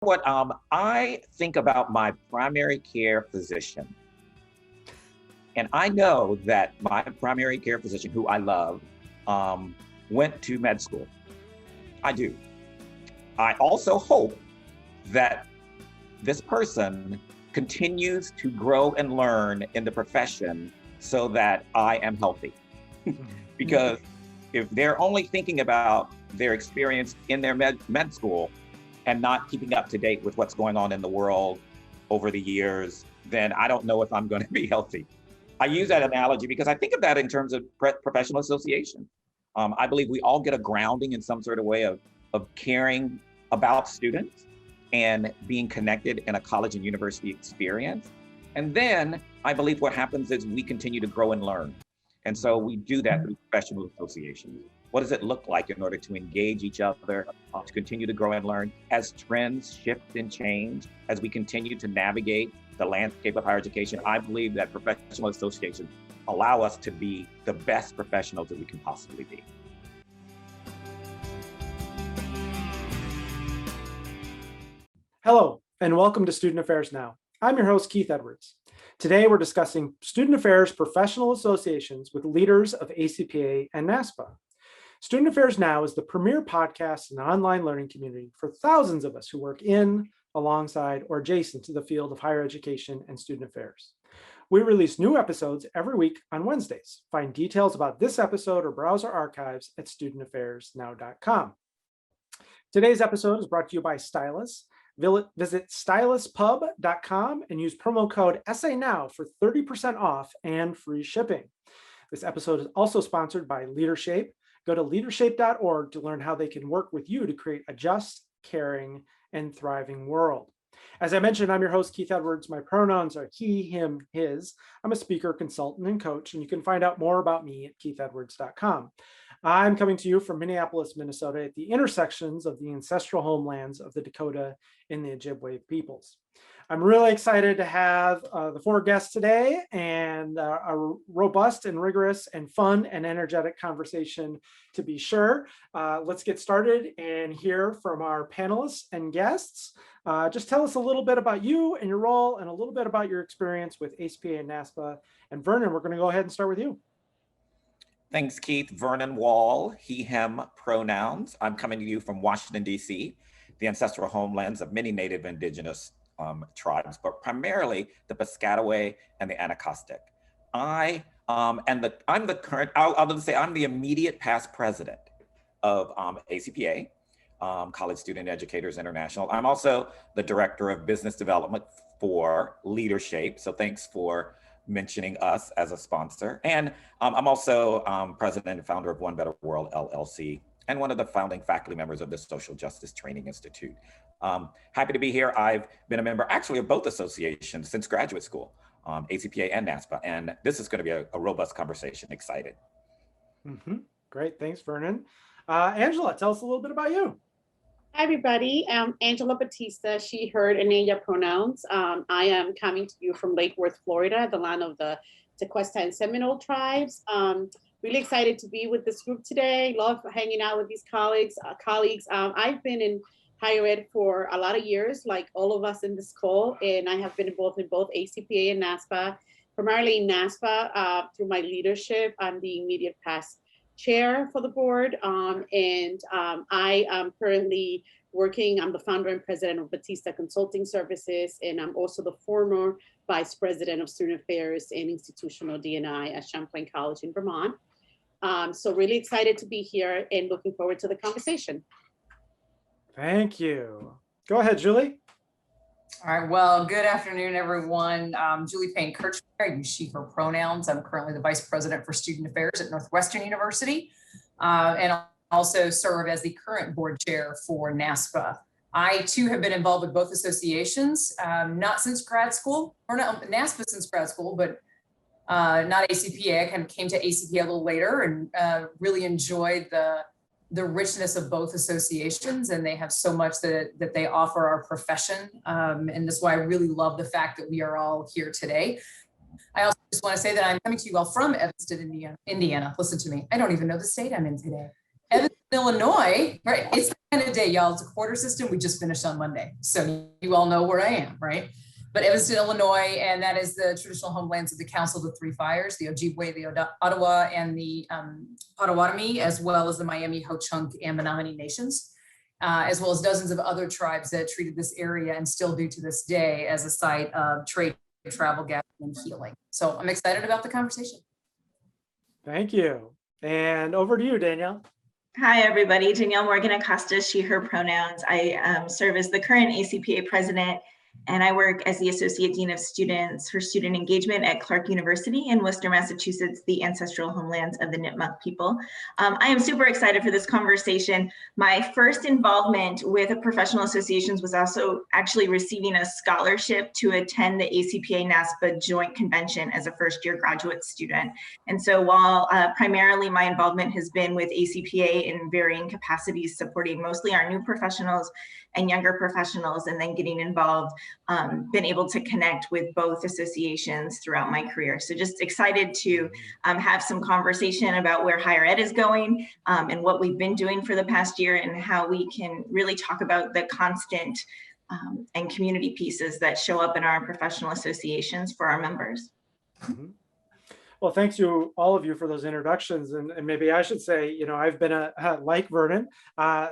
what? I think about my primary care physician. And I know that my primary care physician, who I love, went to med school. I do. I also hope that this person continues to grow and learn in the profession so that I am healthy. Because if they're only thinking about their experience in their med school and not keeping up to date with what's going on in the world over the years, then I don't know if I'm going to be healthy. I use that analogy because I think of that in terms of professional association. I believe we all get a grounding in some sort of way of caring about students and being connected in a college and university experience. And then I believe what happens is we continue to grow and learn. And so we do that through professional associations. What does it look like in order to engage each other, to continue to grow and learn as trends shift and change, as we continue to navigate the landscape of higher education? I believe that professional associations allow us to be the best professionals that we can possibly be. Hello, and welcome to Student Affairs Now. I'm your host, Keith Edwards. Today, we're discussing Student Affairs Professional Associations with leaders of ACPA and NASPA. Student Affairs Now is the premier podcast and online learning community for thousands of us who work in, alongside, or adjacent to the field of higher education and student affairs. We release new episodes every week on Wednesdays. Find details about this episode or browse our archives at studentaffairsnow.com. Today's episode is brought to you by Stylus. Visit styluspub.com and use promo code SANOW for 30% off and free shipping. This episode is also sponsored by Leadershape. Go to leadershape.org to learn how they can work with you to create a just, caring, and thriving world. As I mentioned, I'm your host, Keith Edwards. My pronouns are he, him, his. I'm a speaker, consultant, and coach, and you can find out more about me at keithedwards.com. I'm coming to you from Minneapolis, Minnesota, at the intersections of the ancestral homelands of the Dakota and the Ojibwe peoples. I'm really excited to have the four guests today and a robust and rigorous and fun and energetic conversation to be sure. Let's get started and hear from our panelists and guests. Just tell us a little bit about you and your role and a little bit about your experience with ACPA and NASPA. And Vernon, we're going to go ahead and start with you. Thanks, Keith. Vernon Wall, he, him pronouns. I'm coming to you from Washington, D.C., the ancestral homelands of many Native Indigenous tribes, but primarily the Piscataway and the Anacostic. I'm the immediate past president of ACPA, College Student Educators International. I'm also the director of business development for Leadershape. So thanks for mentioning us as a sponsor. And I'm also president and founder of One Better World, LLC, and one of the founding faculty members of the Social Justice Training Institute. Happy to be here. I've been a member actually of both associations since graduate school, ACPA and NASPA, and this is going to be a robust conversation. Excited. Great, thanks, Vernon. Angela, tell us a little bit about you. Hi, everybody. I'm Angela Batista, she, her, and ella pronouns. I am coming to you from Lake Worth, Florida, the land of the Tequesta and Seminole tribes. Really excited to be with this group today. Love hanging out with these colleagues. I've been in higher ed for a lot of years, like all of us in this call, and I have been involved in both ACPA and NASPA, primarily in NASPA through my leadership. I'm the immediate past chair for the board, and I am currently working. I'm the founder and president of Batista Consulting Services, and I'm also the former vice president of student affairs and institutional D&I at Champlain College in Vermont. So really excited to be here and looking forward to the conversation. Thank you. Go ahead, Julie. All right, well, good afternoon, everyone. Julie Payne Kirchner, I use she, her pronouns. I'm currently the vice president for student affairs at Northwestern University, and also serve as the current board chair for NASPA. I too have been involved with both associations, not since grad school, or not NASPA since grad school, but not ACPA. I kind of came to ACPA a little later and really enjoyed the richness of both associations, and they have so much that they offer our profession. And that's why I really love the fact that we are all here today. I also just want to say that I'm coming to you all from Evanston, Indiana. Listen to me. I don't even know the state I'm in today. Evanston, Illinois, right? It's the kind of day, y'all. It's a quarter system. We just finished on Monday. So you all know where I am, right? But Evanston, Illinois, and that is the traditional homelands of the Council of the Three Fires, the Ojibwe, the Ottawa, and the Potawatomi, as well as the Miami, Ho-Chunk, and Menominee nations, as well as dozens of other tribes that treated this area and still do to this day as a site of trade, travel, gathering, and healing. So I'm excited about the conversation. Thank you. And over to you, Danielle. Hi, everybody. Danielle Morgan Acosta, she, her pronouns. I serve as the current ACPA president, and I work as the Associate Dean of Students for Student Engagement at Clark University in Worcester, Massachusetts, the ancestral homelands of the Nipmuc people. I am super excited for this conversation. My first involvement with professional associations was also actually receiving a scholarship to attend the ACPA NASPA joint convention as a first-year graduate student. And so while primarily my involvement has been with ACPA in varying capacities, supporting mostly our new professionals and younger professionals, and then getting involved, been able to connect with both associations throughout my career. So just excited to have some conversation about where higher ed is going, and what we've been doing for the past year, and how we can really talk about the constant and community pieces that show up in our professional associations for our members. Mm-hmm. Well, thanks to all of you for those introductions. And maybe I should say, I've been like Vernon,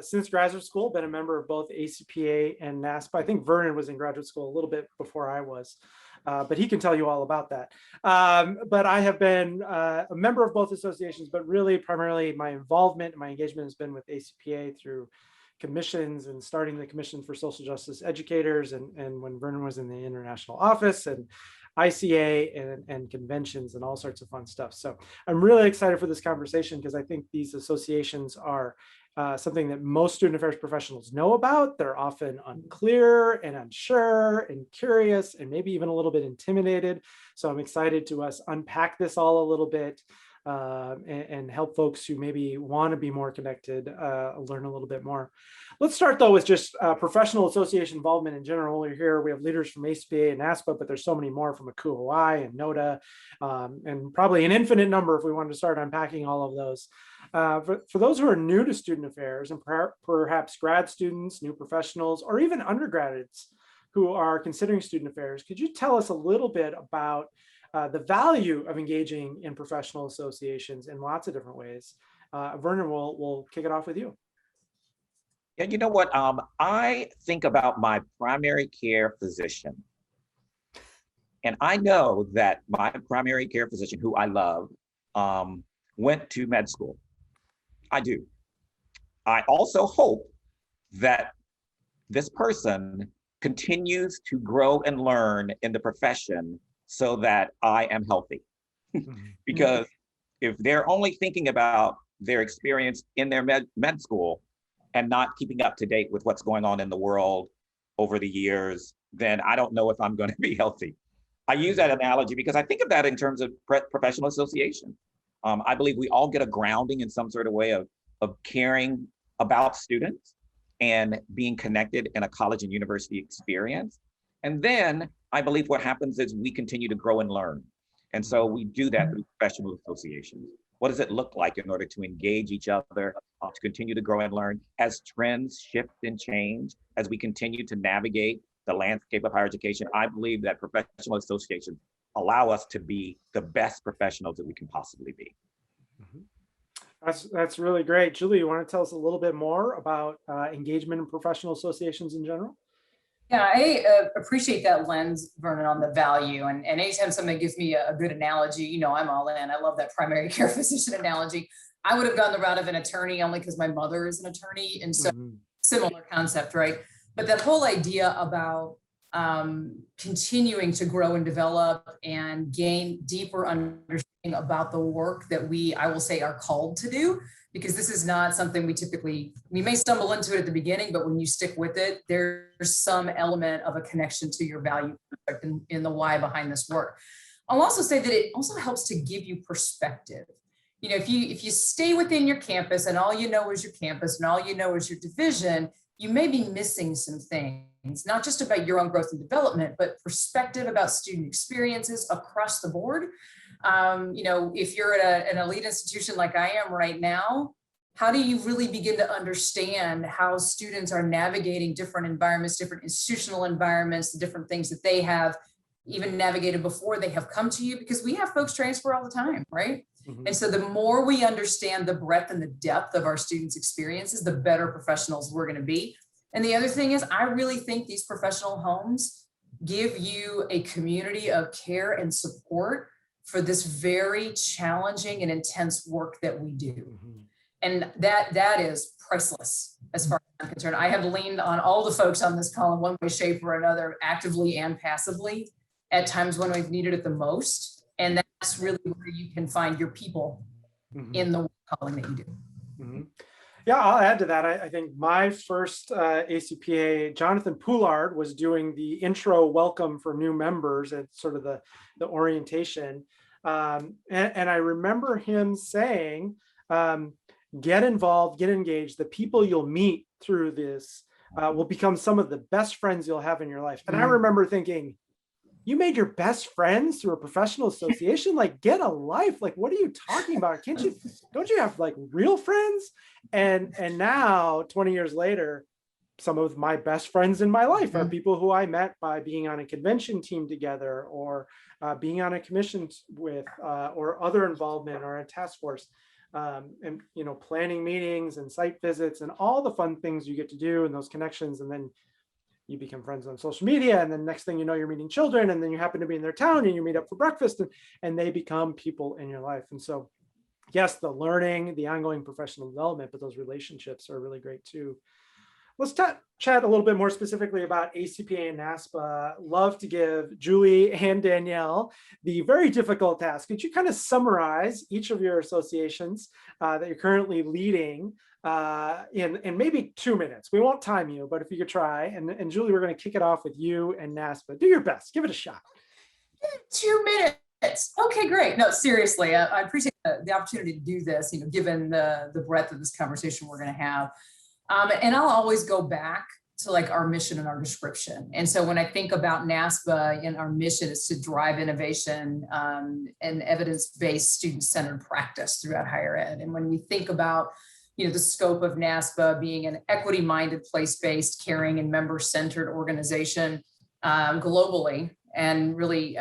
since graduate school, been a member of both ACPA and NASPA. I think Vernon was in graduate school a little bit before I was, but he can tell you all about that. But I have been a member of both associations, but really primarily my involvement and my engagement has been with ACPA through commissions and starting the Commission for Social Justice Educators, and when Vernon was in the international office, and ICA and conventions and all sorts of fun stuff. So I'm really excited for this conversation because I think these associations are something that most student affairs professionals know about. They're often unclear and unsure and curious and maybe even a little bit intimidated. So I'm excited to us unpack this all a little bit and help folks who maybe want to be more connected learn a little bit more. Let's start though with just professional association involvement in general. We're here, we have leaders from ACPA and NASPA, but there's so many more from ACUA Hawaii and NODA, and probably an infinite number if we wanted to start unpacking all of those. For those who are new to student affairs and perhaps grad students, new professionals, or even undergraduates who are considering student affairs, could you tell us a little bit about the value of engaging in professional associations in lots of different ways? Vernon, we'll kick it off with you. Yeah, you know what? I think about my primary care physician. And I know that my primary care physician, who I love, went to med school. I do. I also hope that this person continues to grow and learn in the profession so that I am healthy. Because if they're only thinking about their experience in their med school and not keeping up to date with what's going on in the world over the years, then I don't know if I'm going to be healthy. I use that analogy because I think of that in terms of professional association. I believe we all get a grounding in some sort of way of caring about students and being connected in a college and university experience. And then I believe what happens is we continue to grow and learn. And so we do that through professional associations. What does it look like in order to engage each other, to continue to grow and learn as trends shift and change, as we continue to navigate the landscape of higher education? I believe that professional associations allow us to be the best professionals that we can possibly be. That's really great. Julie, you want to tell us a little bit more about engagement in professional associations in general? Yeah, I appreciate that lens, Vernon, on the value. And anytime somebody gives me a good analogy, I'm all in. I love that primary care physician analogy. I would have gone the route of an attorney only because my mother is an attorney. And so similar concept, right? But that whole idea about continuing to grow and develop and gain deeper understanding about the work that I will say, are called to do, because this is not something we may stumble into it at the beginning, but when you stick with it, there's some element of a connection to your value in the why behind this work. I'll also say that it also helps to give you perspective. If you stay within your campus and all you know is your campus and all you know is your division, you may be missing some things, not just about your own growth and development, but perspective about student experiences across the board. If you're at an elite institution like I am right now, how do you really begin to understand how students are navigating different environments, different institutional environments, the different things that they have even navigated before they have come to you? Because we have folks transfer all the time, right? And so the more we understand the breadth and the depth of our students' experiences, the better professionals we're going to be. And the other thing is, I really think these professional homes give you a community of care and support for this very challenging and intense work that we do. And that is priceless as far as I'm concerned. I have leaned on all the folks on this call in one way, shape, or another, actively and passively, at times when we've needed it the most. And that's really where you can find your people in the calling that you do. Yeah, I'll add to that. I think my first ACPA, Jonathan Poulard, was doing the intro welcome for new members at sort of the orientation. And I remember him saying, get involved, get engaged. The people you'll meet through this will become some of the best friends you'll have in your life. And I remember thinking, you made your best friends through a professional association? Like, get a life. Like, what are you talking about? Don't you have like real friends? And now 20 years later, some of my best friends in my life are people who I met by being on a convention team together, or being on a commission with, or other involvement, or a task force, and, you know, planning meetings and site visits and all the fun things you get to do, and those connections. And then you become friends on social media, and then next thing you know, you're meeting children, and then you happen to be in their town and you meet up for breakfast, and they become people in your life. And so, yes, the learning, the ongoing professional development, but those relationships are really great too. Let's chat a little bit more specifically about ACPA and NASPA. Love to give Julie and Danielle the very difficult task. Could you kind of summarize each of your associations that you're currently leading in maybe 2 minutes? We won't time you, but if you could try. And Julie, we're going to kick it off with you and NASPA. Do your best. Give it a shot. 2 minutes. Okay, great. No, seriously, I appreciate the opportunity to do this, you know, given the breadth of this conversation we're going to have. And I'll always go back to like our mission and our description. And so when I think about NASPA, and our mission is to drive innovation and evidence-based student-centered practice throughout higher ed. And when we think about, you know, the scope of NASPA being an equity-minded, place-based, caring, and member-centered organization globally, and really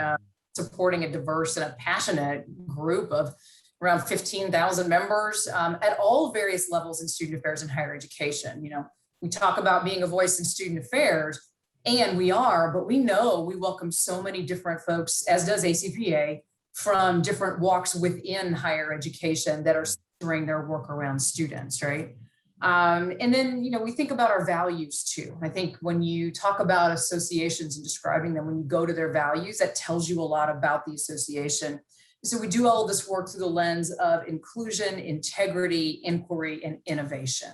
supporting a diverse and a passionate group of around 15,000 members at all various levels in student affairs and higher education. You know, we talk about being a voice in student affairs, and we are, but we know we welcome so many different folks, as does ACPA, from different walks within higher education that are centering their work around students, right? And then, you know, we think about our values too. I think when you talk about associations and describing them, when you go to their values, that tells you a lot about the association. So we do all of this work through the lens of inclusion, integrity, inquiry, and innovation.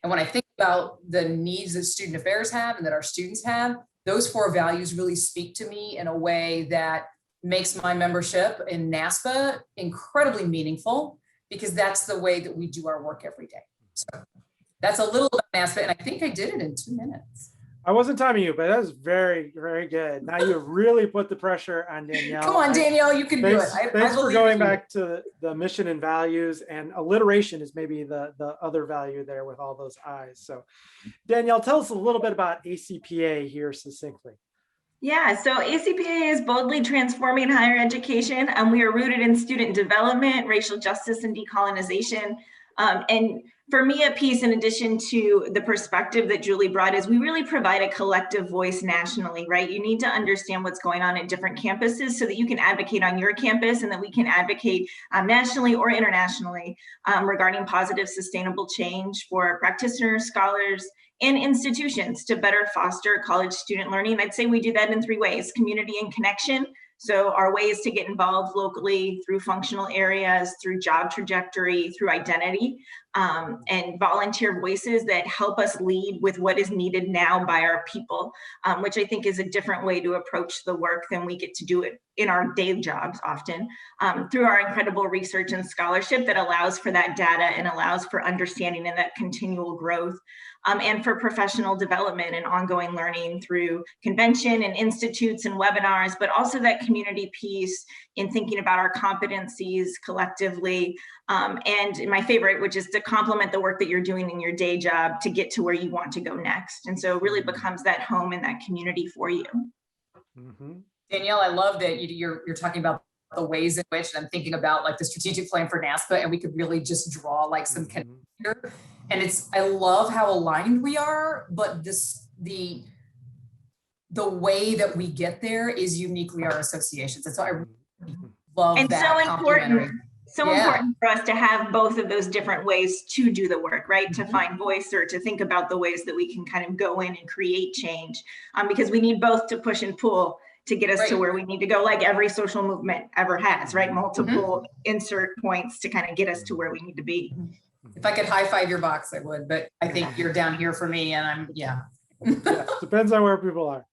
And when I think about the needs that student affairs have and that our students have, those 4 values really speak to me in a way that makes my membership in NASPA incredibly meaningful, because that's the way that we do our work every day. So that's a little about NASPA, and I think I did it in 2 minutes. I wasn't timing you, but that was very, very good. Now you really put the pressure on Danielle. Come on, Danielle, you can do it. Thanks for going back to the mission and values, and alliteration is maybe the other value there with all those I's. So Danielle, tell us a little bit about ACPA here succinctly. Yeah, so ACPA is boldly transforming higher education, and we are rooted in student development, racial justice, and decolonization. And for me, a piece in addition to the perspective that Julie brought is we really provide a collective voice nationally, right? You need to understand what's going on at different campuses so that you can advocate on your campus, and that we can advocate nationally or internationally regarding positive, sustainable change for practitioners, scholars, and institutions to better foster college student learning. I'd say we do that in 3 ways: community and connection. So our ways to get involved locally through functional areas, through job trajectory, through identity, and volunteer voices that help us lead with what is needed now by our people, which I think is a different way to approach the work than we get to do it in our day jobs often, through our incredible research and scholarship that allows for that data and allows for understanding and that continual growth. and for professional development and ongoing learning through convention and institutes and webinars, but also that community piece in thinking about our competencies collectively. And my favorite, which is to complement the work that you're doing in your day job to get to where you want to go next. And so it really becomes that home and that community for you. Mm-hmm. Danielle, I love that you're talking about the ways in which, and I'm thinking about like the strategic plan for NASPA, and we could really just draw like some connection here. And I love how aligned we are, but the way that we get there is uniquely our associations. And so I love and that. So important for us to have both of those different ways to do the work, right? To find voice or to think about the ways that we can kind of go in and create change, because we need both to push and pull to get us to where we need to go, like every social movement ever has, right? Multiple insert points to kind of get us to where we need to be. If I could high five your box, I would, but I think you're down here for me, and I'm, Depends on where people are.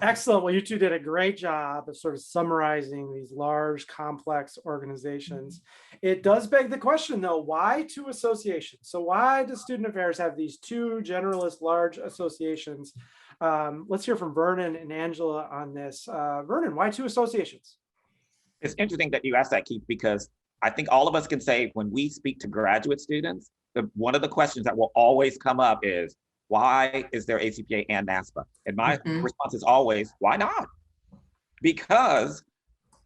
Excellent. Well, you two did a great job of sort of summarizing these large, complex organizations. It does beg the question, though, why two associations? So why does Student Affairs have these two generalist large associations? Let's hear from Vernon and Angela on this. Vernon, why two associations? It's interesting that you asked that, Keith, because I think all of us can say when we speak to graduate students, one of the questions that will always come up is, why is there ACPA and NASPA? And my response is always, why not? Because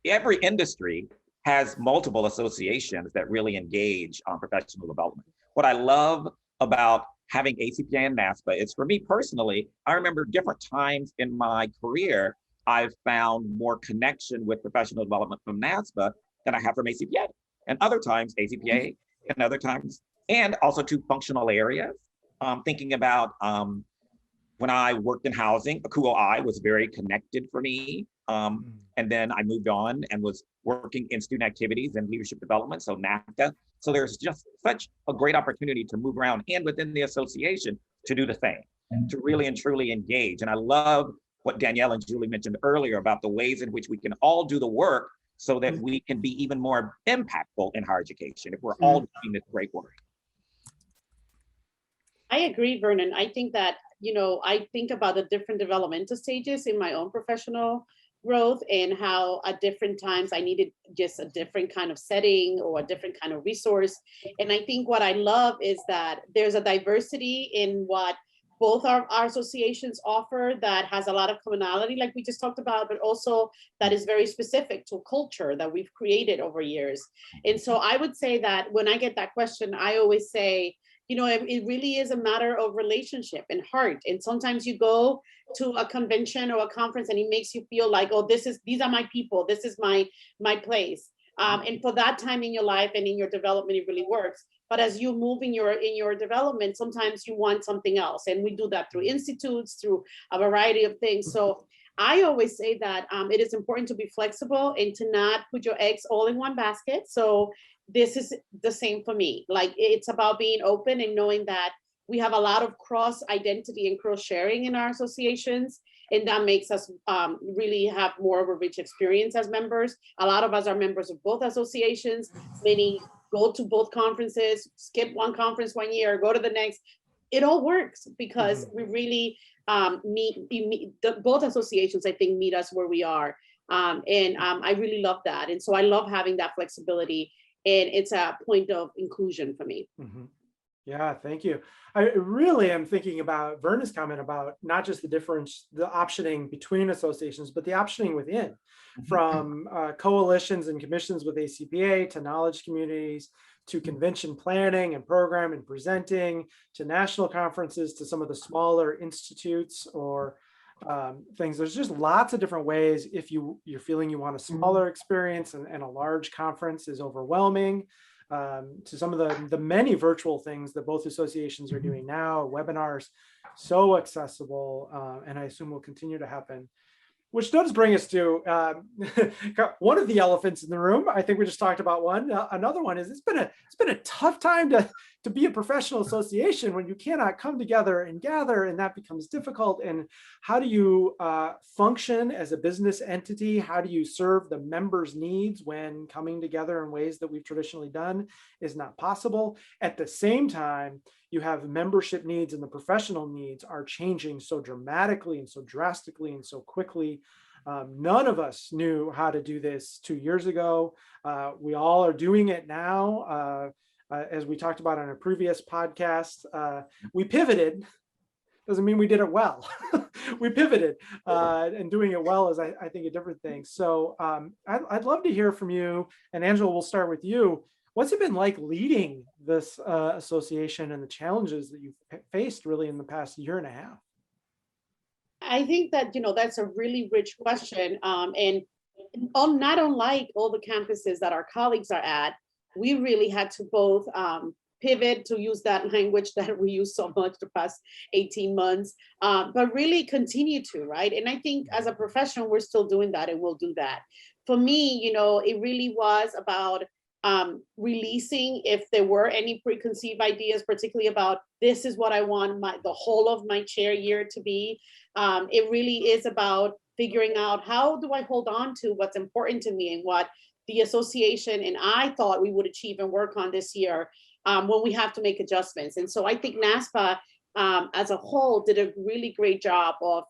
every industry has multiple associations that really engage on professional development. What I love about having ACPA and NASPA is, for me personally, I remember different times in my career, I've found more connection with professional development from NASPA than I have from ACPA. And other times ACPA, and other times, and also two functional areas. Thinking about when I worked in housing, ACUO-I was very connected for me. And then I moved on and was working in student activities and leadership development, so NAFTA. So there's just such a great opportunity to move around and within the association to do the same, to really and truly engage. And I love what Danielle and Julie mentioned earlier about the ways in which we can all do the work so that we can be even more impactful in higher education if we're all doing this great work. I agree, Vernon. I think that, I think about the different developmental stages in my own professional growth and how at different times I needed just a different kind of setting or a different kind of resource. And I think what I love is that there's a diversity in what both our associations offer that has a lot of commonality, like we just talked about, but also that is very specific to culture that we've created over years. And so I would say that when I get that question, I always say, it really is a matter of relationship and heart. And sometimes you go to a convention or a conference and it makes you feel like, oh, these are my people, this is my place. And for that time in your life and in your development, it really works. But as you move in your development, sometimes you want something else. And we do that through institutes, through a variety of things. So I always say that it is important to be flexible and to not put your eggs all in one basket. So this is the same for me. Like, it's about being open and knowing that we have a lot of cross identity and cross sharing in our associations. And that makes us really have more of a rich experience as members. A lot of us are members of both associations. Many go to both conferences, skip one conference one year, go to the next. It all works because we really both associations, I think, meet us where we are. I really love that. And so I love having that flexibility. And it's a point of inclusion for me. Yeah, thank you. I really am thinking about Vernon's comment about not just the optioning between associations, but the optioning within, from coalitions and commissions with ACPA to knowledge communities, to convention planning and program and presenting, to national conferences, to some of the smaller institutes or things. There's just lots of different ways. If you're feeling you want a smaller experience and a large conference is overwhelming, to some of the many virtual things that both associations are doing now, webinars, so accessible, and I assume will continue to happen. Which does bring us to one of the elephants in the room. I think we just talked about one. Another one is it's been a tough time to be a professional association when you cannot come together and gather, and that becomes difficult. And how do you function as a business entity? How do you serve the members' needs when coming together in ways that we've traditionally done is not possible? At the same time, you have membership needs and the professional needs are changing so dramatically and so drastically and so quickly. None of us knew how to do this 2 years ago. We all are doing it now. As we talked about on a previous podcast, we pivoted. Doesn't mean we did it well. We pivoted, and doing it well is, I think, a different thing. So I'd love to hear from you. And Angela, we'll start with you. What's it been like leading this association and the challenges that you've faced really in the past year and a half? I think that, that's a really rich question. And not unlike all the campuses that our colleagues are at, we really had to both pivot, to use that language that we use so much the past 18 months, but really continue to, right? And I think as a professional, we're still doing that and we'll do that. For me, it really was about releasing if there were any preconceived ideas, particularly about this is what I want the whole of my chair year to be. It really is about figuring out how do I hold on to what's important to me and what the association and I thought we would achieve and work on this year when we have to make adjustments. And so I think NASPA as a whole did a really great job of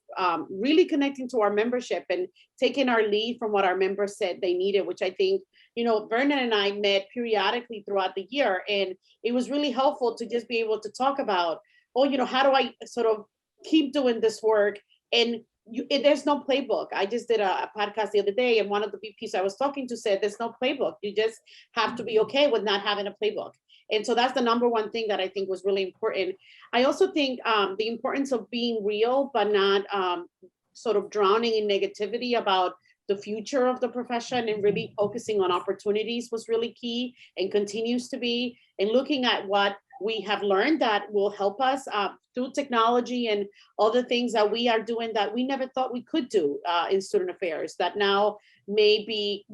really connecting to our membership and taking our lead from what our members said they needed, which I think, Vernon and I met periodically throughout the year. And it was really helpful to just be able to talk about, how do I sort of keep doing this work? And there's no playbook. I just did a podcast the other day, and one of the VPs I was talking to said, there's no playbook. You just have to be okay with not having a playbook. And so that's the number one thing that I think was really important. I also think the importance of being real, but not sort of drowning in negativity about the future of the profession, and really focusing on opportunities was really key and continues to be, and looking at what we have learned that will help us through technology and all the things that we are doing that we never thought we could do in student affairs, that now may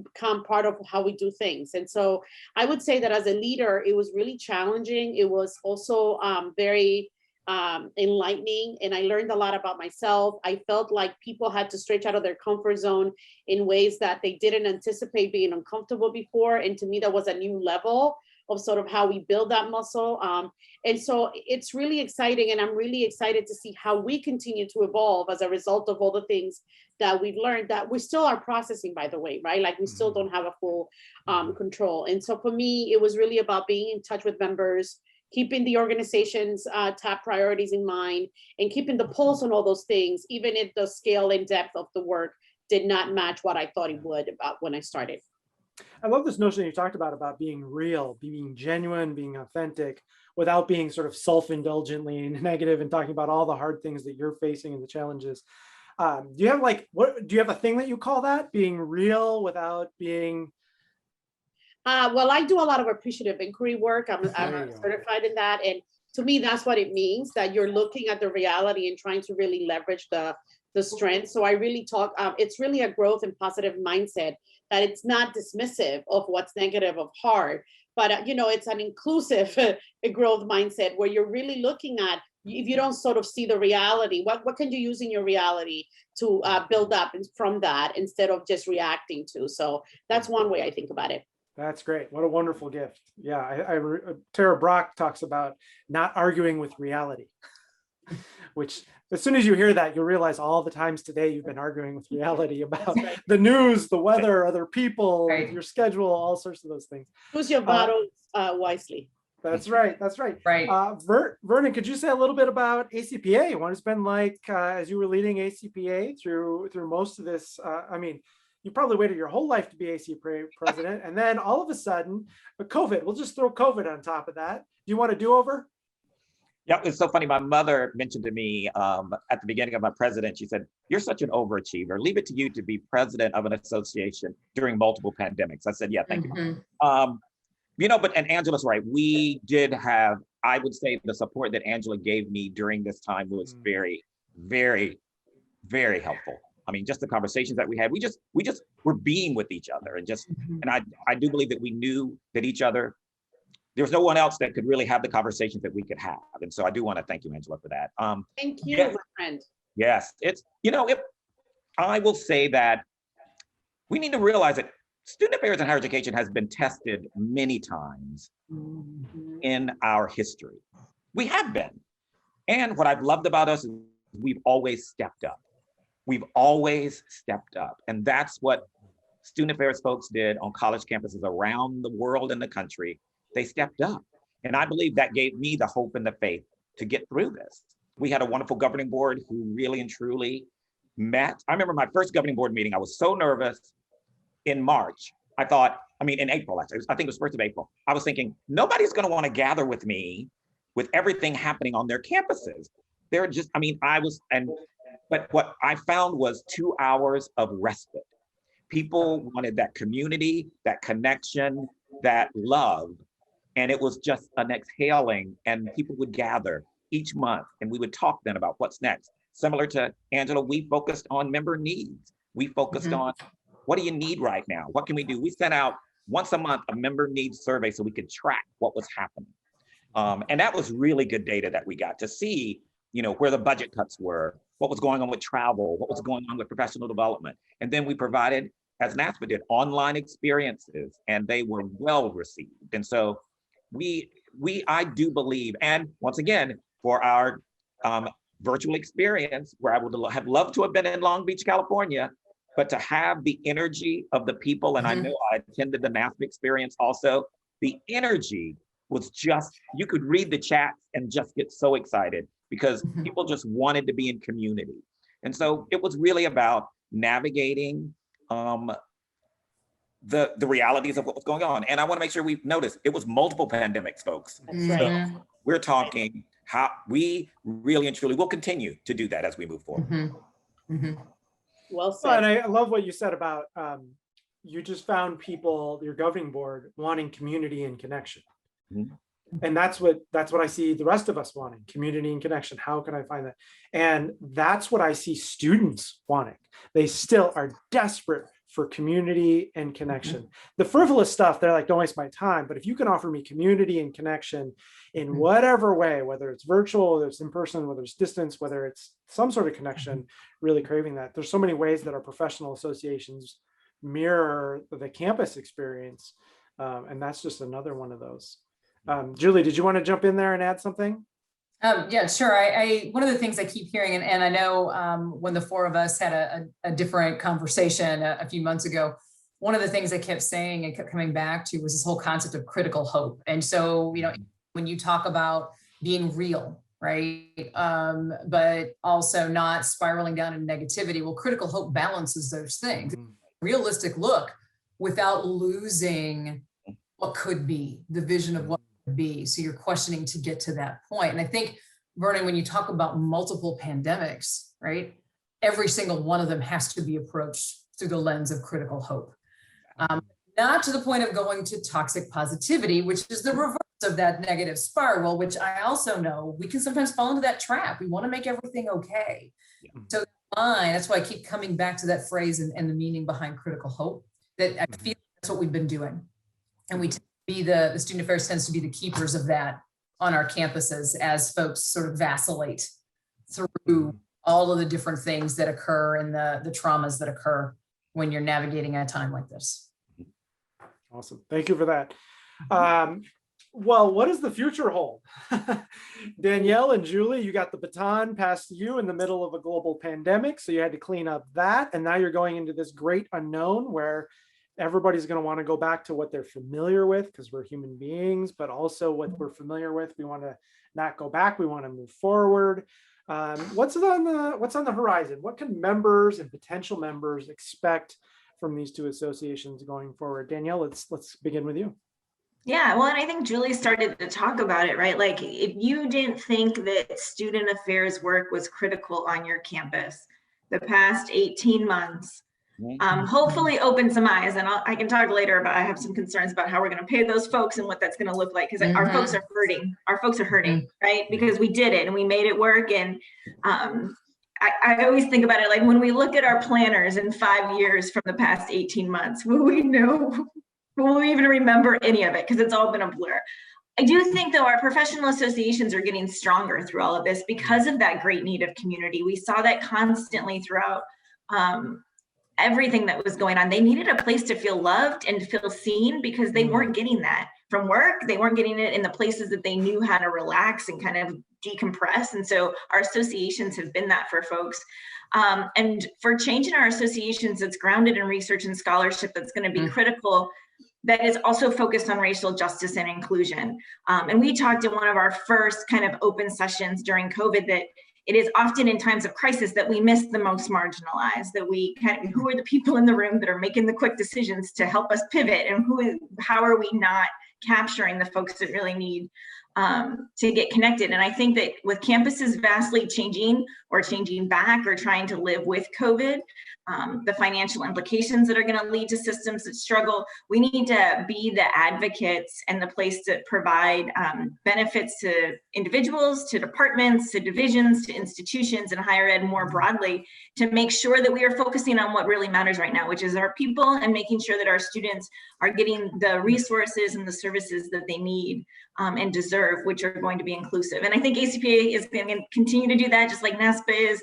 become part of how we do things. And so I would say that as a leader, it was really challenging. It was also very enlightening, and I learned a lot about myself. I felt like people had to stretch out of their comfort zone in ways that they didn't anticipate being uncomfortable before. And to me, that was a new level of sort of how we build that muscle. And so it's really exciting, and I'm really excited to see how we continue to evolve as a result of all the things that we've learned that we still are processing, by the way, right? Like we still don't have a full control. And so for me, it was really about being in touch with members, keeping the organization's top priorities in mind, and keeping the pulse on all those things, even if the scale and depth of the work did not match what I thought it would about when I started. I love this notion you talked about being real, being genuine, being authentic, without being sort of self-indulgently negative and talking about all the hard things that you're facing and the challenges. Do you have a thing that you call that, being real without being? Well, I do a lot of appreciative inquiry work. I'm certified in that. And to me, that's what it means, that you're looking at the reality and trying to really leverage the strength. So I really talk, it's really a growth and positive mindset, that it's not dismissive of what's negative, of hard, but it's an inclusive growth mindset where you're really looking at, if you don't sort of see the reality, what can you use in your reality to build up from that instead of just reacting to? So that's one way I think about it. That's great. What a wonderful gift. Yeah, Tara Brock talks about not arguing with reality, which as soon as you hear that, you'll realize all the times today you've been arguing with reality about the news, the weather, other people, your schedule, all sorts of those things. Use your battles wisely. That's right. That's right. Right. Vernon, could you say a little bit about ACPA? What it's been like as you were leading ACPA through most of this? I mean, you probably waited your whole life to be ACPA president, and then all of a sudden, COVID. We'll just throw COVID on top of that. Do you want a do-over? Yeah, it's so funny. My mother mentioned to me at the beginning of my president, she said, "You're such an overachiever. Leave it to you to be president of an association during multiple pandemics." I said, "Yeah, thank you." And Angela's right. We did have, I would say, the support that Angela gave me during this time was very, very, very helpful. I mean, just the conversations that we had, we just were being with each other, and I do believe that we knew that each other. There was no one else that could really have the conversations that we could have. And so I do want to thank you, Angela, for that. Thank you, my friend. Yes, I will say that we need to realize that student affairs in higher education has been tested many times in our history. We have been. And what I've loved about us is we've always stepped up. We've always stepped up. And that's what student affairs folks did on college campuses around the world and the country. They stepped up. And I believe that gave me the hope and the faith to get through this. We had a wonderful governing board who really and truly met. I remember my first governing board meeting, I was so nervous in March. In April, actually, I think it was 1st of April. I was thinking, nobody's gonna wanna gather with me with everything happening on their campuses. They're just, but what I found was 2 hours of respite. People wanted that community, that connection, that love. And it was just an exhaling, and people would gather each month and we would talk then about what's next. Similar to Angela, we focused on member needs. We focused on, what do you need right now? What can we do? We sent out once a month a member needs survey so we could track what was happening. And that was really good data that we got to see, where the budget cuts were, what was going on with travel, what was going on with professional development. And then we provided, as NASPA did, online experiences, and they were well received. And so I do believe, and once again, for our virtual experience, where I would have loved to have been in Long Beach, California, but to have the energy of the people, and I know I attended the NASPA experience also, the energy was just, you could read the chats and just get so excited because people just wanted to be in community. And so it was really about navigating the realities of what was going on. And I want to make sure we notice it was multiple pandemics, folks. That's right. So we're talking how we really and truly will continue to do that as we move forward. Well said. And I love what you said about you just found people, your governing board, wanting community and connection. And that's what I see the rest of us wanting, community and connection. How can I find that? And that's what I see students wanting. They still are desperate for community and connection. The frivolous stuff, they're like, don't waste my time. But if you can offer me community and connection in whatever way, whether it's virtual, whether it's in person, whether it's distance, whether it's some sort of connection, really craving that. There's so many ways that our professional associations mirror the campus experience. And that's just another one of those. Julie, did you want to jump in there and add something? Yeah, sure. One of the things I keep hearing, and I know when the four of us had a different conversation a few months ago, one of the things I kept saying and kept coming back to was this whole concept of critical hope. And so, when you talk about being real, right, but also not spiraling down into negativity, well, critical hope balances those things. Realistic look without losing what could be, the vision of what could be. So you're questioning to get to that point. And I think, Vernon, when you talk about multiple pandemics, right, every single one of them has to be approached through the lens of critical hope. Not to the point of going to toxic positivity, which is the reverse of that negative spiral, which I also know we can sometimes fall into that trap. We want to make everything okay. So that's why I keep coming back to that phrase and the meaning behind critical hope, that I feel that's what we've been doing. And we tend to be the student affairs tends to be the keepers of that on our campuses as folks sort of vacillate through all of the different things that occur and the traumas that occur when you're navigating a time like this. Awesome. Thank you for that. Well, what does the future hold? Danielle and Julie, you got the baton passed to you in the middle of a global pandemic, so you had to clean up that. And now you're going into this great unknown where everybody's going to want to go back to what they're familiar with because we're human beings, but also what we're familiar with. We want to not go back. We want to move forward. What's on the horizon? What can members and potential members expect from these two associations going forward? Danielle, let's begin with you. Yeah, well, and I think Julie started to talk about it, right? Like, if you didn't think that student affairs work was critical on your campus, the past 18 months, hopefully open some eyes. And I can talk later about, I have some concerns about how we're going to pay those folks and what that's going to look like, because our folks are hurting. Our folks are hurting, right? Because we did it and we made it work. And I always think about it like, when we look at our planners in 5 years from the past 18 months, will we know? Will we even remember any of it? Because it's all been a blur. I do think, though, our professional associations are getting stronger through all of this because of that great need of community. We saw that constantly throughout everything that was going on. They needed a place to feel loved and feel seen because they weren't getting that. from work. They weren't getting it in the places that they knew how to relax and kind of decompress. And so our associations have been that for folks. And for change in our associations that's grounded in research and scholarship, that's going to be critical, that is also focused on racial justice and inclusion. And we talked in one of our first kind of open sessions during COVID that it is often in times of crisis that we miss the most marginalized, that who are the people in the room that are making the quick decisions to help us pivot, and how are we not capturing the folks that really need to get connected. And I think that with campuses vastly changing or changing back or trying to live with COVID, the financial implications that are going to lead to systems that struggle, we need to be the advocates and the place to provide benefits to individuals, to departments, to divisions, to institutions, and higher ed more broadly, to make sure that we are focusing on what really matters right now, which is our people, and making sure that our students are getting the resources and the services that they need and deserve, which are going to be inclusive. And I think ACPA is going to continue to do that, just like NASPA is,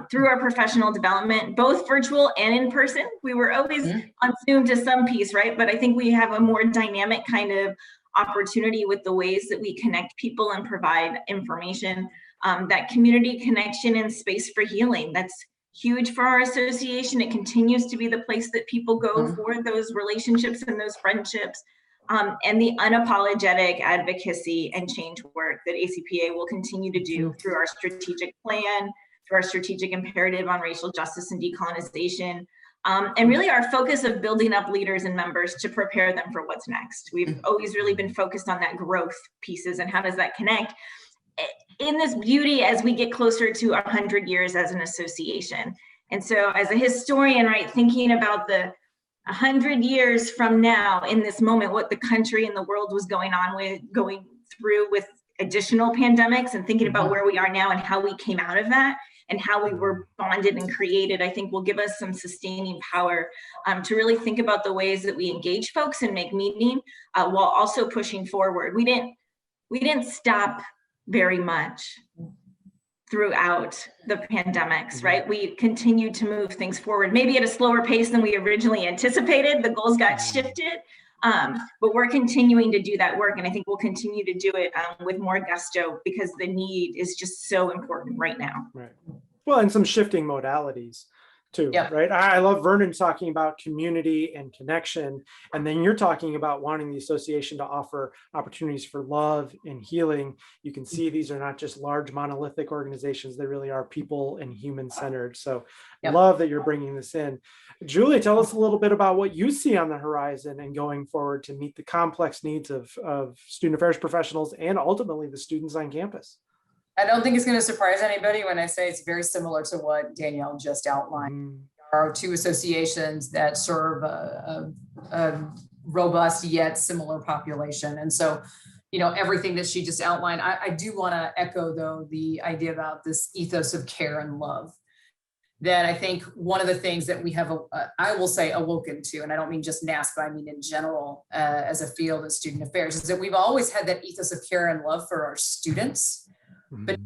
through our professional development, both virtual and in person. We were always on Zoom to some piece, right? But I think we have a more dynamic kind of opportunity with the ways that we connect people and provide information, that community connection and space for healing. That's huge for our association. It continues to be the place that people go for those relationships and those friendships. And the unapologetic advocacy and change work that ACPA will continue to do through our strategic plan, through our strategic imperative on racial justice and decolonization, and really our focus of building up leaders and members to prepare them for what's next. We've always really been focused on that growth pieces and how does that connect in this beauty as we get closer to 100 years as an association. And so as a historian, right, thinking about the 100 years from now in this moment, what the country and the world was going through with additional pandemics, and thinking about where we are now and how we came out of that and how we were bonded and created, I think will give us some sustaining power to really think about the ways that we engage folks and make meaning while also pushing forward. We didn't stop very much throughout the pandemics, right? We continued to move things forward, maybe at a slower pace than we originally anticipated. The goals got shifted, but we're continuing to do that work. And I think we'll continue to do it with more gusto because the need is just so important right now. Right. Well, and some shifting modalities too, right? I love Vernon talking about community and connection. And then you're talking about wanting the association to offer opportunities for love and healing. You can see these are not just large monolithic organizations. They really are people and human centered. So love that you're bringing this in. Julie, tell us a little bit about what you see on the horizon and going forward to meet the complex needs of student affairs professionals and ultimately the students on campus. I don't think it's going to surprise anybody when I say it's very similar to what Danielle just outlined. There are two associations that serve a robust yet similar population. And so, you know, everything that she just outlined, I do want to echo, though, the idea about this ethos of care and love. That I think one of the things that we have, I will say, awoken to, and I don't mean just NASPA, I mean in general as a field of student affairs, is that we've always had that ethos of care and love for our students. But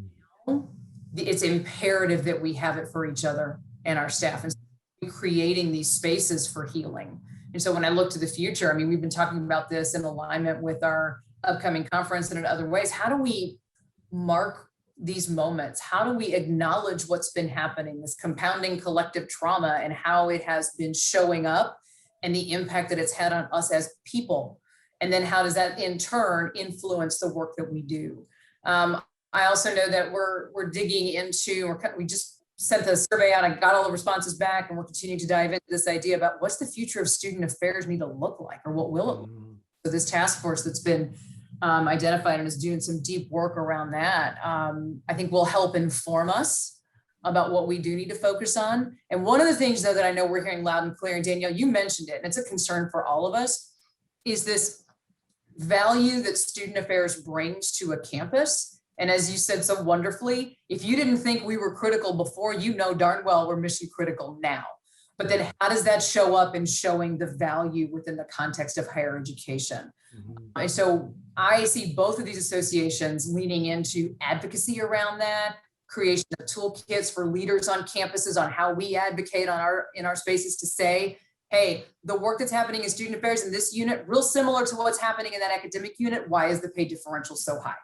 now it's imperative that we have it for each other and our staff, and so creating these spaces for healing. And so when I look to the future, I mean, we've been talking about this in alignment with our upcoming conference and in other ways. How do we mark these moments? How do we acknowledge what's been happening, this compounding collective trauma, and how it has been showing up and the impact that it's had on us as people? And then how does that in turn influence the work that we do? I also know that we're digging into, we just sent the survey out and got all the responses back, and we're continuing to dive into this idea about what's the future of student affairs need to look like, or what will it look like? So this task force that's been identified and is doing some deep work around that, I think will help inform us about what we do need to focus on. And one of the things, though, that I know we're hearing loud and clear, and Danielle, you mentioned it, and it's a concern for all of us, is this value that student affairs brings to a campus. And as you said so wonderfully, if you didn't think we were critical before, you know darn well we're mission critical now. But then how does that show up in showing the value within the context of higher education? And so I see both of these associations leaning into advocacy around that, creation of toolkits for leaders on campuses on how we advocate in our spaces to say, hey, the work that's happening in student affairs in this unit, real similar to what's happening in that academic unit. Why is the pay differential so high,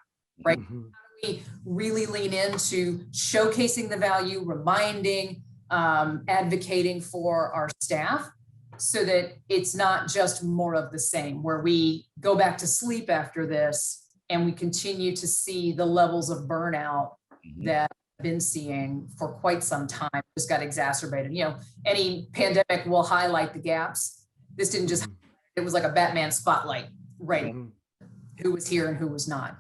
right? Mhm. How do we really lean into showcasing the value, reminding, advocating for our staff so that it's not just more of the same, where we go back to sleep after this and we continue to see the levels of burnout that I've been seeing for quite some time. Just got exacerbated. You know, any pandemic will highlight the gaps. This didn't just, it was like a Batman spotlight, right? Who was here and who was not,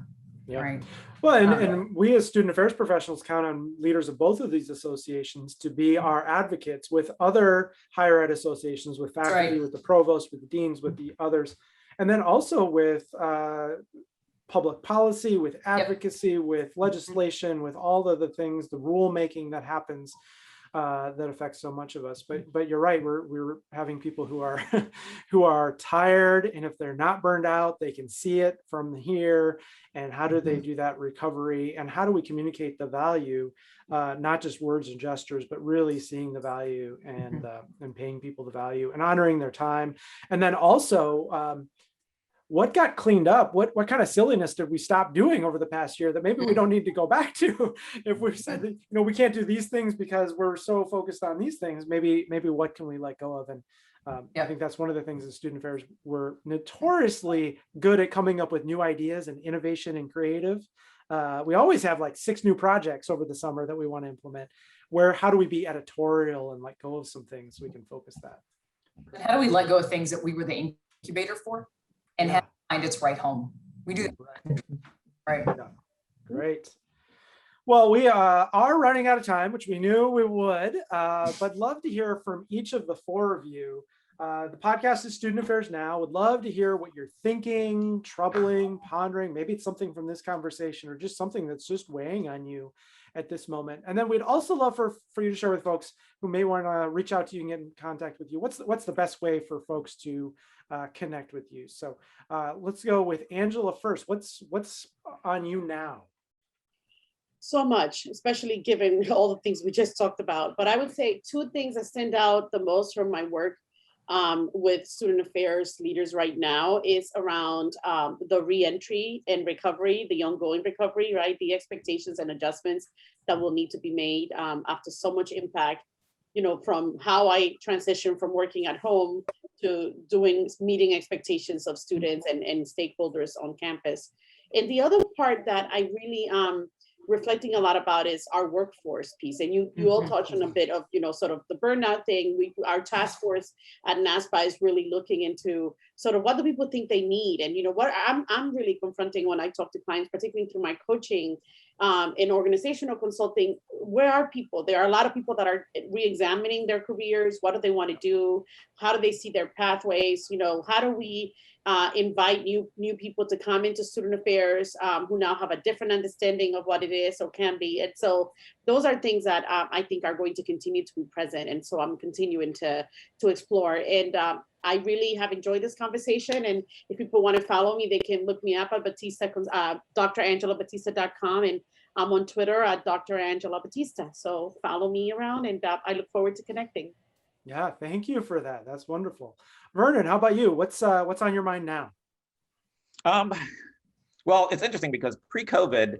right? Well, and we as student affairs professionals count on leaders of both of these associations to be our advocates with other higher ed associations, with faculty, with the provost, with the deans, with the others, and then also with public policy, with advocacy, with legislation, with all of the things, the rulemaking that happens that affects so much of us. But you're right, we're having people who are who are tired, and if they're not burned out, they can see it from here. And how do they do that recovery? And how do we communicate the value, not just words and gestures, but really seeing the value and paying people the value and honoring their time. And then also, what got cleaned up? What kind of silliness did we stop doing over the past year that maybe we don't need to go back to? If we've said that, you know, we can't do these things because we're so focused on these things, maybe what can we let go of? And I think that's one of the things that student affairs were notoriously good at, coming up with new ideas and innovation and creative. We always have like 6 new projects over the summer that we want to implement. How do we be editorial and let go of some things so we can focus that? How do we let go of things that we were the incubator for? And have to find its right home. We do that. Right. Great. Well, we are running out of time, which we knew we would, but love to hear from each of the 4 of you. The podcast is Student Affairs Now. Would love to hear what you're thinking, troubling, pondering. Maybe it's something from this conversation or just something that's just weighing on you at this moment. And then we'd also love for you to share with folks who may want to reach out to you and get in contact with you. What's the best way for folks to connect with you? So let's go with Angela first. What's on you now? So much, especially given all the things we just talked about. But I would say 2 things that stand out the most from my work with student affairs leaders right now is around the reentry and recovery, the ongoing recovery, right? The expectations and adjustments that will need to be made after so much impact, you know, from how I transitioned from working at home to meeting expectations of students and stakeholders on campus. And the other part that I really reflecting a lot about is our workforce piece. And you all touched on a bit of, you know, sort of the burnout thing. Our task force at NASPA is really looking into sort of what do people think they need? And, you know, what I'm really confronting when I talk to clients, particularly through my coaching in organizational consulting, where are people? There are a lot of people that are re-examining their careers. What do they want to do? How do they see their pathways? You know, how do we invite new people to come into student affairs who now have a different understanding of what it is or can be. And so those are things that I think are going to continue to be present. And so I'm continuing to explore. And I really have enjoyed this conversation. And if people want to follow me, they can look me up at drangelabatista.com. And I'm on Twitter at Dr. Angela Batista. So follow me around, and I look forward to connecting. Yeah, thank you for that. That's wonderful. Vernon, how about you? What's on your mind now? Well, it's interesting because pre-COVID,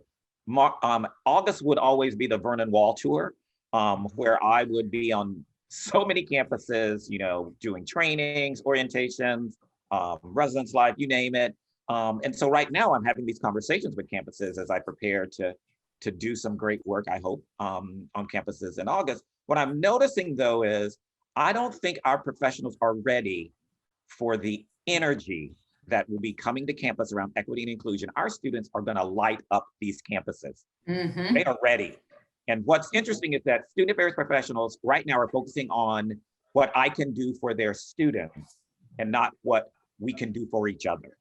August would always be the Vernon Wall tour, where I would be on so many campuses, you know, doing trainings, orientations, residence life, you name it. And so right now I'm having these conversations with campuses as I prepare to do some great work, I hope, on campuses in August. What I'm noticing though is I don't think our professionals are ready for the energy that will be coming to campus around equity and inclusion. Our students are going to light up these campuses. They are ready. And what's interesting is that student affairs professionals right now are focusing on what I can do for their students and not what we can do for each other.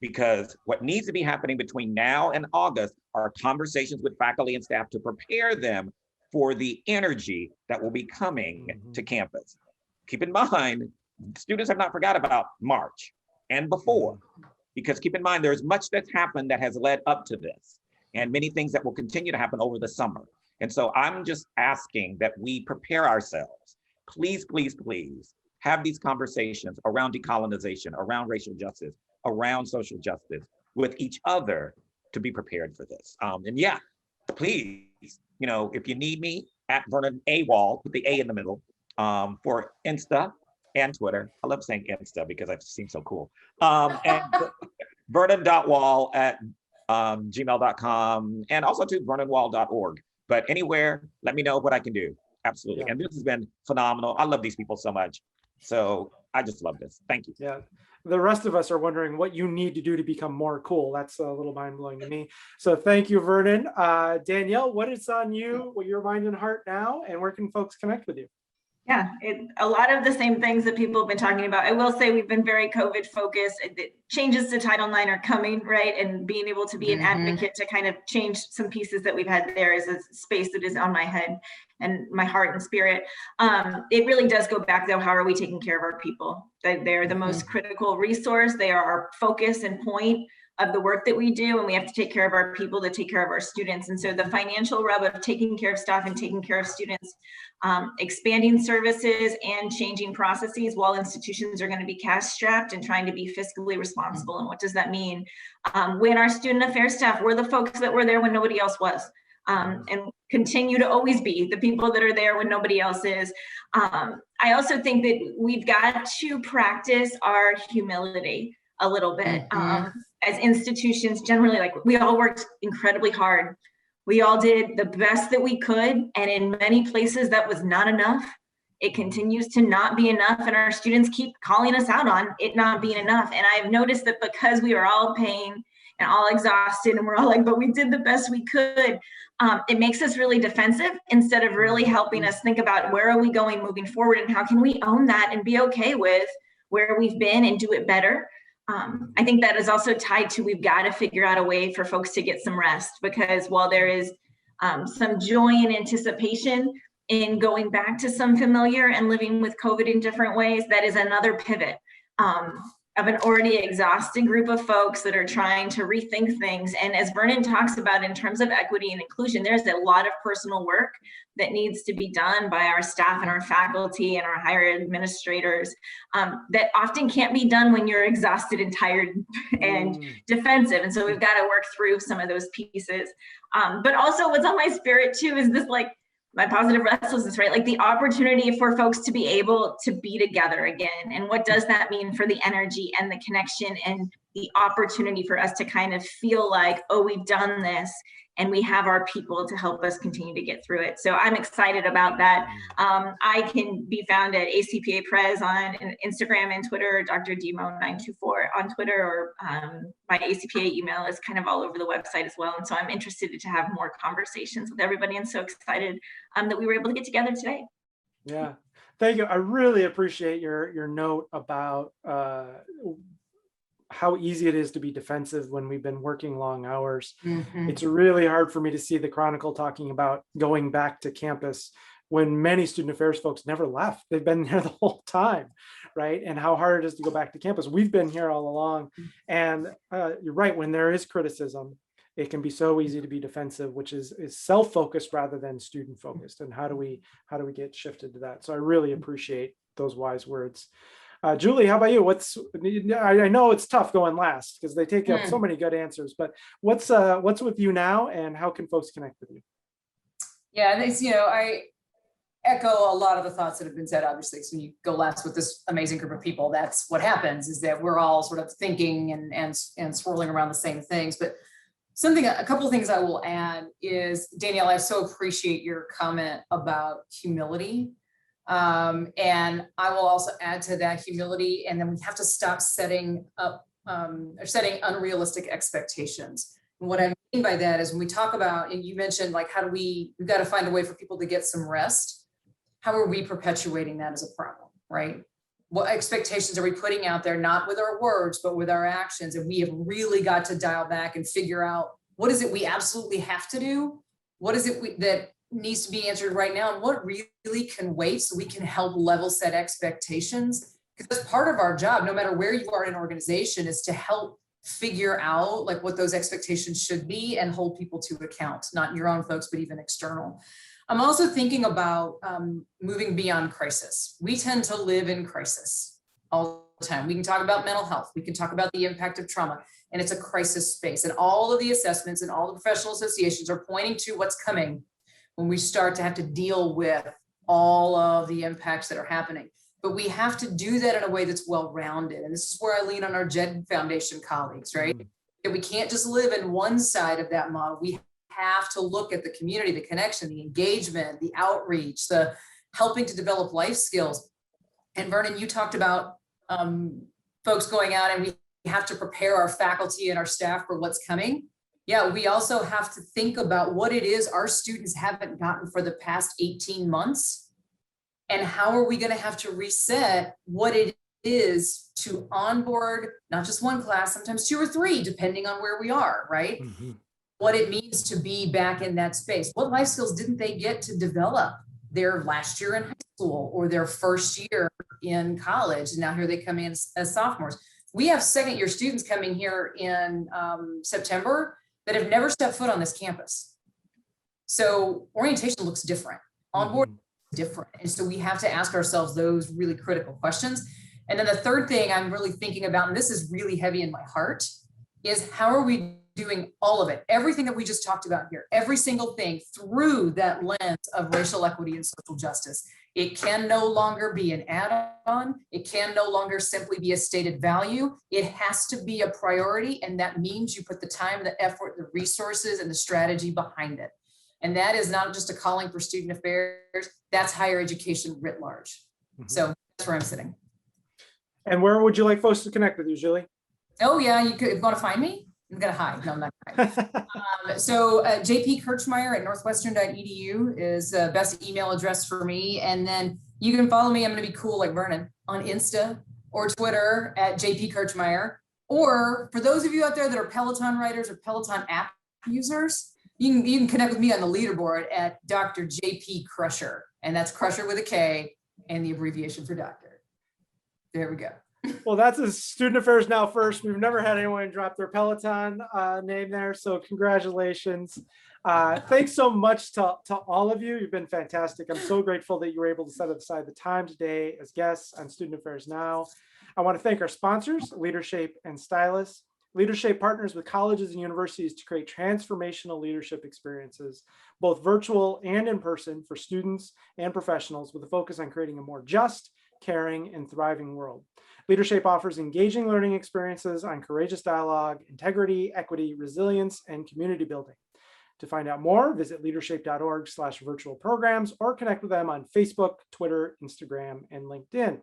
Because what needs to be happening between now and August are conversations with faculty and staff to prepare them for the energy that will be coming to campus. Keep in mind, students have not forgot about March and before, because keep in mind, there's much that's happened that has led up to this and many things that will continue to happen over the summer. And so I'm just asking that we prepare ourselves. Please, please, please have these conversations around decolonization, around racial justice, around social justice with each other to be prepared for this. And yeah, please, you know, if you need me, at Vernon A. Wall, put the A in the middle, for Insta and Twitter. I love saying Insta because it seems so cool. And vernon.wall at gmail.com, and also to vernonwall.org. But anywhere, let me know what I can do. Absolutely. Yeah. And this has been phenomenal. I love these people so much. So I just love this. Thank you. Yeah. The rest of us are wondering what you need to do to become more cool. That's a little mind blowing to me. So thank you, Vernon. Danielle, what is on you, what your mind and heart now, and where can folks connect with you? Yeah, a lot of the same things that people have been talking about. I will say we've been very COVID focused. Changes to Title IX are coming, right? And being able to be an advocate to kind of change some pieces that we've had there is a space that is on my head and my heart and spirit. It really does go back though, how are we taking care of our people? They're the most critical resource. They are our focus and point of the work that we do, and we have to take care of our people to take care of our students. And so the financial rub of taking care of staff and taking care of students, expanding services and changing processes while institutions are going to be cash strapped and trying to be fiscally responsible. And what does that mean? When our student affairs staff, we're the folks that were there when nobody else was, and continue to always be the people that are there when nobody else is. I also think that we've got to practice our humility a little bit. As institutions, generally, like, we all worked incredibly hard. We all did the best that we could, and in many places that was not enough. It continues to not be enough, and our students keep calling us out on it not being enough. And I've noticed that because we are all paying and all exhausted, and we're all like, but we did the best we could, it makes us really defensive instead of really helping us think about where are we going moving forward, and how can we own that and be okay with where we've been and do it better. I think that is also tied to, we've got to figure out a way for folks to get some rest, because while there is some joy and anticipation in going back to some familiar and living with COVID in different ways, that is another pivot of an already exhausted group of folks that are trying to rethink things. And as Vernon talks about in terms of equity and inclusion, there's a lot of personal work that needs to be done by our staff and our faculty and our higher administrators that often can't be done when you're exhausted and tired and defensive. And so we've got to work through some of those pieces. But also what's on my spirit too is this, like, my positive restlessness, right? Like the opportunity for folks to be able to be together again. And what does that mean for the energy and the connection and the opportunity for us to kind of feel like, oh, we've done this and we have our people to help us continue to get through it. So I'm excited about that. I can be found at ACPA Prez on Instagram and Twitter, Dr. Demo924 on Twitter, or my ACPA email is kind of all over the website as well. And so I'm interested to have more conversations with everybody, and so excited that we were able to get together today. Yeah, thank you. I really appreciate your note about how easy it is to be defensive when we've been working long hours. It's really hard for me to see the Chronicle talking about going back to campus when many student affairs folks never left. They've been there the whole time, right? And how hard it is to go back to campus. We've been here all along. And you're right, when there is criticism, it can be so easy to be defensive, which is self-focused rather than student-focused. And how do we get shifted to that? So I really appreciate those wise words. Julie, how about you? I know it's tough going last because they take up so many good answers, but what's with you now, and how can folks connect with you? Yeah, I echo a lot of the thoughts that have been said. Obviously, so when you go last with this amazing group of people, that's what happens, is that we're all sort of thinking and swirling around the same things. But a couple of things I will add is, Danielle, I so appreciate your comment about humility. And I will also add to that humility, and then we have to stop setting unrealistic expectations. And what I mean by that is, when we talk about, and you mentioned, like, we've got to find a way for people to get some rest. How are we perpetuating that as a problem, right? What expectations are we putting out there, not with our words, but with our actions? And we have really got to dial back and figure out, what is it we absolutely have to do? What is it that needs to be answered right now, and what really can wait, so we can help level set expectations? Because that's part of our job, no matter where you are in an organization, is to help figure out, like, what those expectations should be and hold people to account, not your own folks, but even external. I'm also thinking about moving beyond crisis. We tend to live in crisis all the time. We can talk about mental health. We can talk about the impact of trauma, and it's a crisis space. And all of the assessments and all the professional associations are pointing to what's coming when we start to have to deal with all of the impacts that are happening. But we have to do that in a way that's well-rounded. And this is where I lean on our JED Foundation colleagues, right? That we can't just live in one side of that model. We have to look at the community, the connection, the engagement, the outreach, the helping to develop life skills. And Vernon, you talked about folks going out, and we have to prepare our faculty and our staff for what's coming. Yeah, we also have to think about what it is our students haven't gotten for the past 18 months. And how are we going to have to reset what it is to onboard not just one class, sometimes 2 or 3, depending on where we are, right? What it means to be back in that space. What life skills didn't they get to develop their last year in high school or their first year in college? And now here they come in as sophomores. We have second-year students coming here in September that have never stepped foot on this campus. So orientation looks different. Onboard different. And so we have to ask ourselves those really critical questions. And then the third thing I'm really thinking about, and this is really heavy in my heart, is how are we doing all of it, everything that we just talked about here, every single thing through that lens of racial equity and social justice. It can no longer be an add-on. It can no longer simply be a stated value. It has to be a priority. And that means you put the time, the effort, the resources, and the strategy behind it. And that is not just a calling for student affairs, that's higher education writ large. So that's where I'm sitting. And where would you like folks to connect with you, Julie? Oh yeah, you could want to find me? I'm gonna hide. No, I'm not gonna hide. So JP Kirchmeyer at northwestern.edu is the best email address for me. And then you can follow me. I'm gonna be cool like Vernon on Insta or Twitter at JP Kirchmeyer. Or for those of you out there that are Peloton riders or Peloton app users, you can connect with me on the leaderboard at Dr. JP Crusher. And that's Crusher with a K and the abbreviation for doctor. There we go. Well, that's a Student Affairs Now first. We've never had anyone drop their Peloton name there, so congratulations. Thanks so much to all of you. You've been fantastic. I'm so grateful that you were able to set aside the time today as guests on Student Affairs Now. I want to thank our sponsors, Leadership and Stylus. Leadership partners with colleges and universities to create transformational leadership experiences, both virtual and in person, for students and professionals, with a focus on creating a more just, caring, and thriving world. Leadership offers engaging learning experiences on courageous dialogue, integrity, equity, resilience, and community building. To find out more, visit leadership.org/virtual programs or connect with them on Facebook, Twitter, Instagram, and LinkedIn.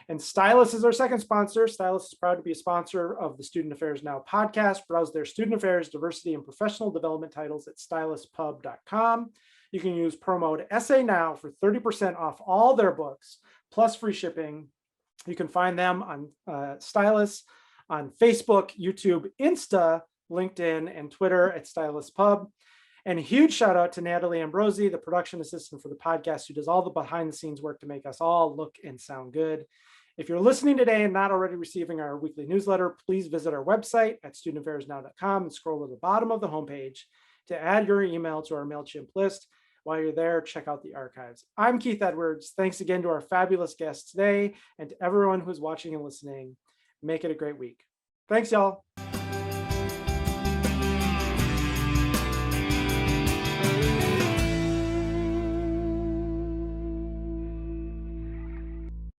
And Stylus is our second sponsor. Stylus is proud to be a sponsor of the Student Affairs Now podcast. Browse their student affairs, diversity, and professional development titles at styluspub.com. You can use promo Essay Now for 30% off all their books, plus free shipping. You can find them on Stylus, on Facebook, YouTube, Insta, LinkedIn, and Twitter at Stylus Pub. And a huge shout out to Natalie Ambrosi, the production assistant for the podcast, who does all the behind the scenes work to make us all look and sound good. If you're listening today and not already receiving our weekly newsletter, please visit our website at studentaffairsnow.com and scroll to the bottom of the homepage to add your email to our MailChimp list. While you're there, check out the archives. I'm Keith Edwards. Thanks again to our fabulous guests today and to everyone who's watching and listening. Make it a great week. Thanks, y'all.